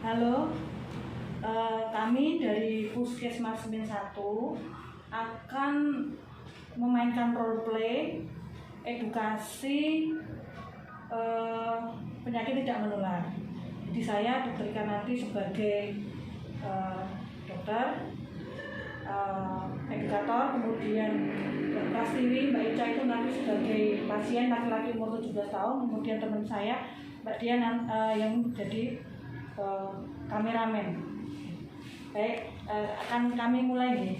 Halo, kami dari Puskesmas Min 1 akan memainkan role play edukasi penyakit tidak menular. Jadi saya Dr. Ika nanti sebagai dokter, edukator, kemudian Prastiwi, Mbak Ica itu nanti sebagai pasien laki-laki umur 17 tahun, kemudian teman saya Mbak Dian yang menjadi kameramen. Baik, akan kami mulai nih.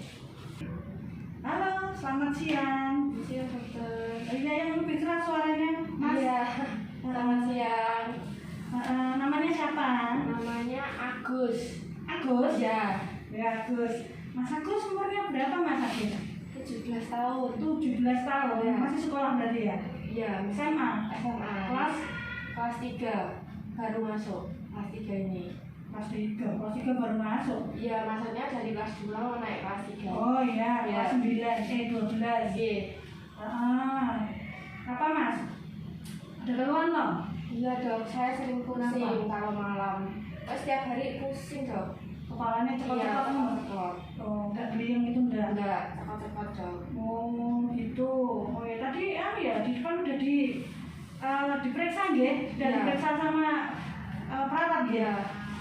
Halo, selamat siang. Siang dokter. Iya, yang lebih keras suaranya, Mas. Iya. Selamat siang. Namanya siapa? Namanya Agus. Agus. Ya. Ya, Agus. Mas Agus umurnya berapa, Mas Agus? 17 tahun. 17 tahun. Ya. Masih sekolah berarti ya? Iya. SMA. Kelas 3 baru masuk. Kelas 3 ini. Kelas 3 baru masuk. Iya, maksudnya dari kelas 2 mau naik kelas 3. Oh iya, Ya. kelas 12. Iya. Apa, Mas? Ada keluhan loh? Iya dok, saya sering pusing Kenapa? kalau malam. Setiap hari pusing dok. Kepalanya cepat-cepat. Cekot. Oh, enggak beliung itu enggak? Enggak, cekot dok. Oh, gitu. Oh ya, tadi ya, di depan udah diperiksa nggih? Sudah Ya. diperiksa sama perawat ya? Iya.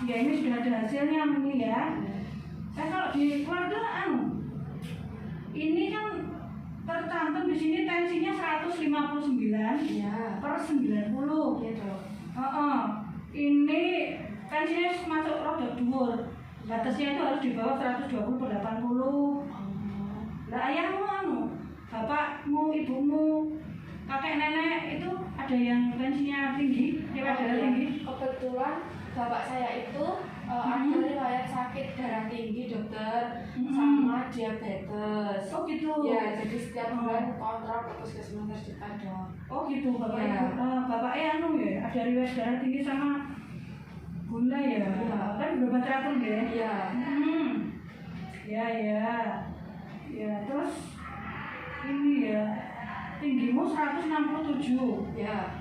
Ya, ini sudah ada hasilnya ini ya. Kalau di keluarga ini kan tercantum di sini tensinya 159 Iya. per 90. Iya dok. Ini tensinya masuk rada dhuwur. Batasnya itu harus di bawah 120 per 80. Lah ayahmu bapakmu, ibumu, kakek nenek itu ada yang tensinya tinggi, lewat darah tinggi. Kebetulan bapak saya itu ada riwayat sakit darah tinggi dokter, sama diabetes. Oh gitu. Ya, jadi setiap bulan kontrol ke puskesmas terdekat dok. Oh gitu, bapak Ya. bapaknya ya, ada riwayat darah tinggi sama gula ya. Ya. Kan berobat teratur ya. Iya. Ya, terus ini ya, tinggimu 167. Ya.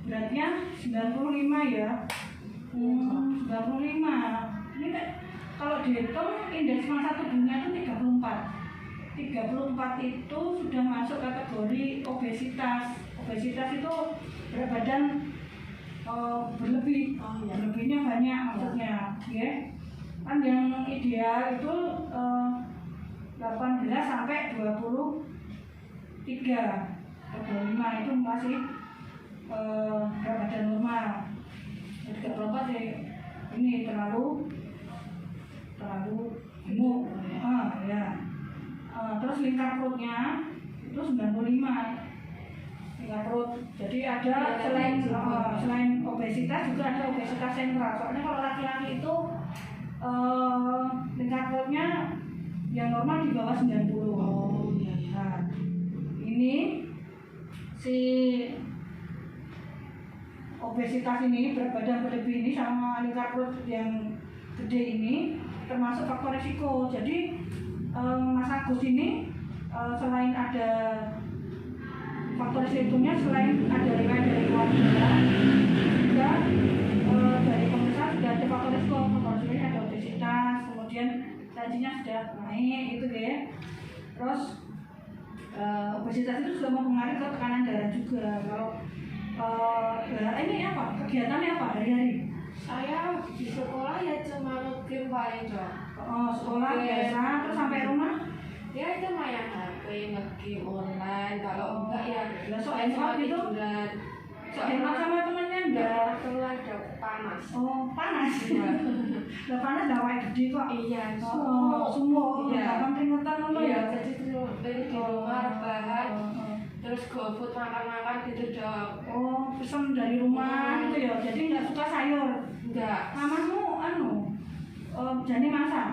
Beratnya 95 ya. 95. Ini kalau dihitung indeks massa tubuhnya itu 34. 34 itu sudah masuk kategori obesitas. Obesitas itu berat badan berlebih. Oh, iya. Berlebihnya banyak maksudnya, ya. Kan yang ideal itu 18 sampai 23. 25 itu masih berat badan normal. 34 ya ini terlalu gemuk. Ya. Terus lingkar perutnya itu 95. Lingkar perut. Jadi ada selain obesitas juga ada obesitas sentral. Soalnya kalau laki-laki itu lingkar perutnya yang normal di bawah 90. Oh iya. Nah, ini si obesitas ini, berat badan berlebih ini sama lingkar perut yang gede ini termasuk faktor risiko. Jadi Mas Agus ini selain ada faktor risikonya, selain ada riwayat dari keluarga, juga dari pemeriksaan sudah ada faktor risiko. Faktor risikonya ada obesitas, kemudian tensinya sudah naik gitu ya. Terus obesitas itu sudah mempengaruhi ke tekanan darah juga. Kalau ini apa? Kegiatannya apa hari-hari? Saya di sekolah ya cuma nge-game paling dok. Sekolah biasa, terus sampai rumah? Ya itu main HP, nge-game online. Kalau enggak ya Lah, sok saya cuma hangout gitu? tiduran. Soalnya sama temennya enggak? Keluar dok, panas. Oh, panas. Iya. Lah panas dah wae gede kok. Iya, Sumuk. Iya. Gampang keringetan ngono Iya, ya. jadi di rumah rebahan, terus GoFood makan-makan gitu dok. Oh, pesen dari rumah gitu ya. Jadi enggak suka sayur. Enggak, Mamamu jane masak.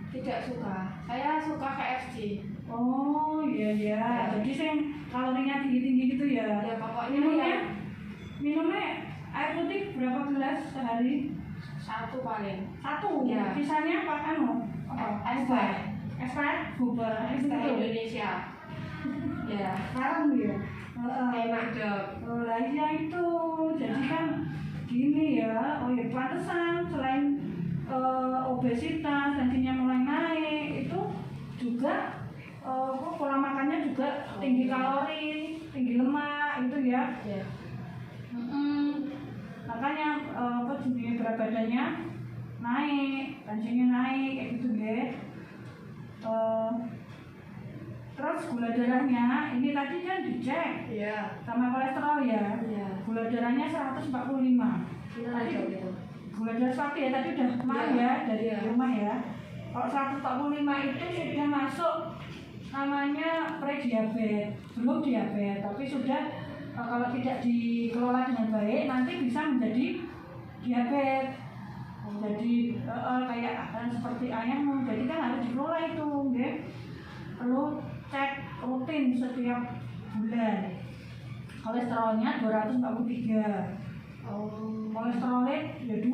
tidak suka. Saya suka KFC. Oh, iya. Jadi sing kalorinya tinggi-tinggi gitu ya. Ya pokoknya ya Minumnya air putih berapa gelas sehari? 1 paling. 1. Ya. Sisanya apa Expired. Expired bubar itu. Indonesia. Ya. Sekarang ya. Enak dok. Lah iya itu. Jadi kan gini ya. Oh ya pantesan selain obesitas, tensinya mulai naik, itu juga pola makannya juga tinggi kalori, tinggi lemak itu ya. Makanya berat badannya naik, tensinya naik kayak gitu ya. Terus gula darahnya ini tadi kan dicek sama kolesterol ya. Gula darahnya 145. Tadi gula darah sapi ya tadi udah kemarin ya dari rumah ya. Kalau 145 itu sudah masuk namanya prediabetes, belum diabetes, tapi sudah kalau tidak dikelola dengan baik nanti bisa menjadi diabetes. Jadi kayak seperti ayam, jadi kan harus dikelola itu, ya. Perlu cek rutin setiap bulan. Kolesterolnya 243. Kolesterolnya ya 2,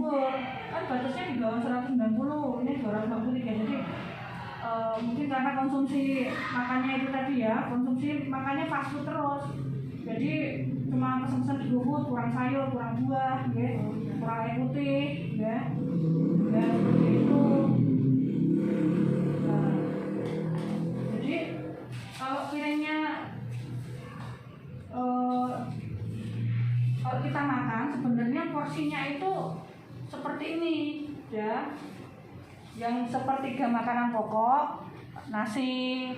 kan batasnya di bawah 190, ini 243. Jadi mungkin karena konsumsi makannya itu tadi ya, konsumsi makannya fast food terus. Jadi cuma pesen-pesen di GoFood, kurang sayur, kurang buah, ya, kurang air putih, ya, seperti itu. Nah, jadi kalau piringnya kalau kita makan sebenarnya porsinya itu seperti ini, ya, yang sepertiga makanan pokok, nasi,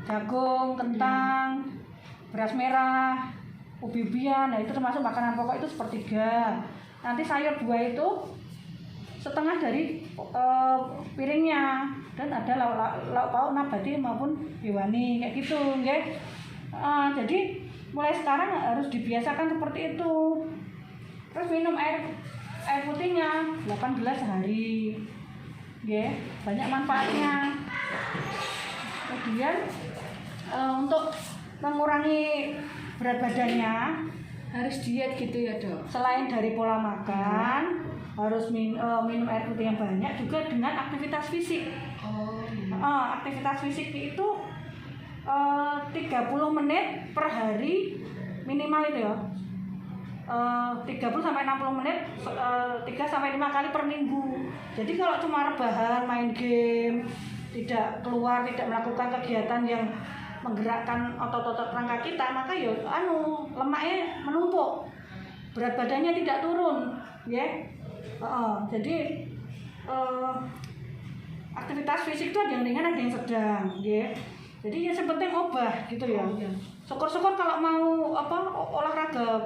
jagung, kentang, beras merah, ubi-ubian, nah itu termasuk makanan pokok itu sepertiga. Nanti sayur buah itu setengah dari piringnya, dan ada lauk pauk nabati maupun hewani kayak gitu, nggih. Jadi mulai sekarang harus dibiasakan seperti itu. Terus minum air putihnya 8 gelas sehari, nggih, banyak manfaatnya. Kemudian untuk mengurangi berat badannya harus diet gitu ya dok. Selain dari pola makan, harus minum air putih yang banyak, juga dengan aktivitas fisik. Aktivitas fisik itu 30 menit per hari minimal itu ya. 30 sampai 60 menit 3 sampai 5 kali per minggu. Jadi kalau cuma rebahan, main game, tidak keluar, tidak melakukan kegiatan yang menggerakkan otot-otot rangka kita, maka ya lemaknya menumpuk, berat badannya tidak turun, ya. Jadi aktivitas fisik itu ada yang ringan, ada yang sedang, ya. Jadi yang penting obah gitu ya. Syukur-syukur kalau mau olahraga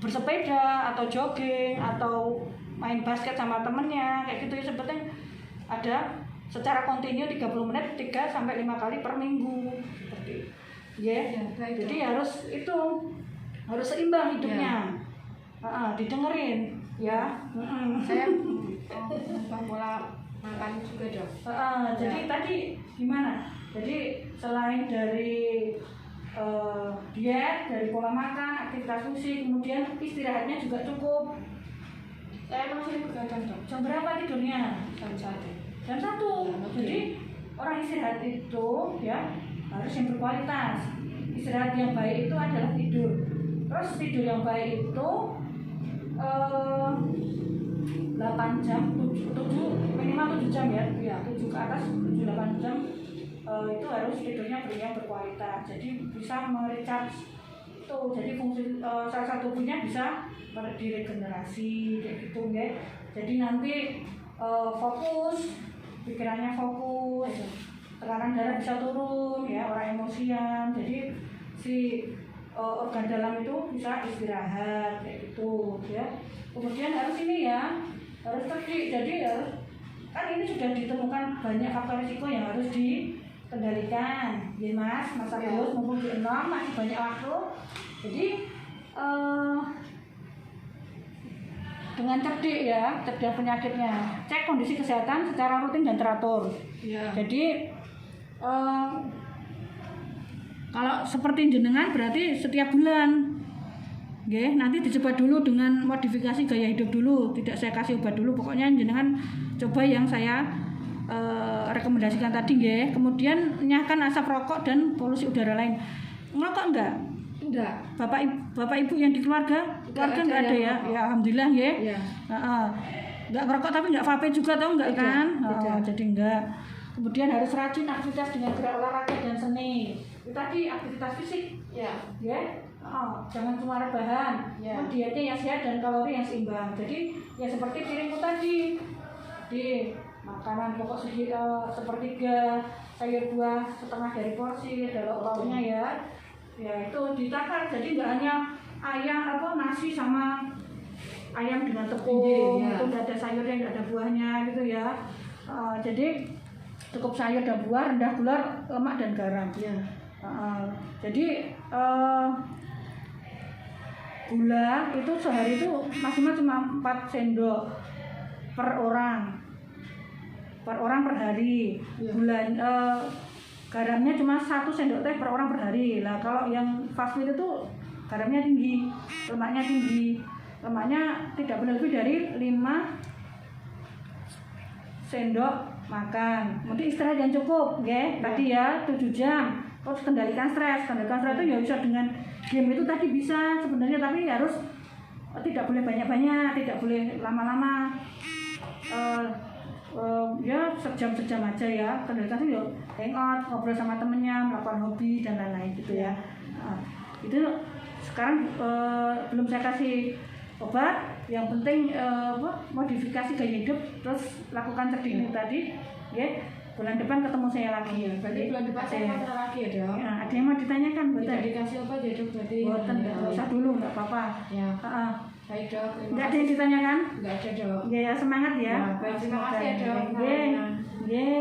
bersepeda atau jogging atau main basket sama temennya kayak gitu ya, penting ada secara kontinu 30 menit 3 sampai 5 kali per minggu. Seperti jadi harus seimbang hidupnya. Didengerin ya. Saya pola makan juga dok. Jadi tadi gimana? Jadi selain dari diet, dari pola makan, aktivitas fisik, kemudian istirahatnya juga cukup. Saya masih begadang dok. Jam berapa tidurnya? Jam 1. Jam 1. Jadi orang istirahat itu ya harus yang berkualitas. Istirahat yang baik itu adalah tidur. Terus tidur yang baik itu 8 jam, 7 minimal 7 jam ya. 7 ke atas, 7-8 jam. Itu harus tidurnya yang berkualitas. Jadi bisa merecharge itu. Jadi fungsi sel-sel tubuhnya bisa diregenerasi kayak gitu ya. Jadi nanti fokus, pikirannya fokus, tekanan darah bisa turun ya, orang emosian. Jadi si organ dalam itu bisa istirahat kayak gitu ya. Kemudian harus ini ya, harus terdik. Jadi harus, kan ini sudah ditemukan banyak faktor risiko yang harus dikendalikan ya Mas Agus, mumpung di 6 masih banyak waktu. Jadi dengan cerdik ya, cerdas penyakitnya, cek kondisi kesehatan secara rutin dan teratur. Jadi kalau seperti jenengan berarti setiap bulan, nanti dicoba dulu dengan modifikasi gaya hidup dulu, tidak saya kasih obat dulu, pokoknya jenengan coba yang saya rekomendasikan tadi, kemudian nyahkan asap rokok dan polusi udara lain. Ngerokok enggak? Enggak. Bapak ibu yang di keluarga enggak ada ya? Ya alhamdulillah ya. nggak ngerokok tapi nggak vape juga tau nggak Tidak, kan? tidak. Jadi enggak. Kemudian harus rajin aktivitas dengan gerak olahraga dan seni. Itu tadi aktivitas fisik, Ya. ya. Jangan cuma rebahan. Ya. Dietnya yang sehat dan kalori yang seimbang. Jadi ya seperti piringku tadi. Di makanan pokok sepertiga, sayur buah setengah dari porsi, ada lauk-lauknya ya. Ya itu ditakar. Jadi nggak hanya ayam nasi sama ayam dengan tepung, Iya, ya. itu nggak ada sayurnya, nggak ada buahnya gitu ya. Jadi cukup sayur dan buah, rendah gula, lemak dan garam. Ya. Jadi gula itu sehari itu maksimal cuma 4 sendok per orang per hari. Ya. Gula garamnya cuma 1 sendok teh per orang per hari. Lah kalau yang fast food itu garamnya tinggi, lemaknya tinggi. Lemaknya tidak boleh lebih dari 5 sendok makan. Kemudian istirahat yang cukup, ya. Tadi ya 7 jam. Terus kendalikan stres. Kendalikan stres itu ya bisa dengan game itu tadi bisa sebenarnya, tapi harus tidak boleh banyak-banyak, tidak boleh lama-lama. Ya sejam-sejam aja ya. Kendalikan itu ya hangout, ngobrol sama temennya, melakukan hobi dan lain-lain gitu ya. Itu sekarang belum saya kasih obat, yang penting modifikasi gaya hidup, terus lakukan seperti ini tadi, ya. Bulan depan ketemu saya lagi. Berarti bulan depan saya kontrol lagi ya, Dok? Ya, ada yang mau ditanyakan, Tidak Boten? dikasih obat ya, Dok? Berarti Boten, nggak usah dulu, nggak apa-apa. Ya. Baik, Dok. Terima Nggak ada kasih. yang ditanyakan? Nggak ada, Dok. Ya, semangat ya. Ya, baik, terima kasih ya, Dok. Ye, ye.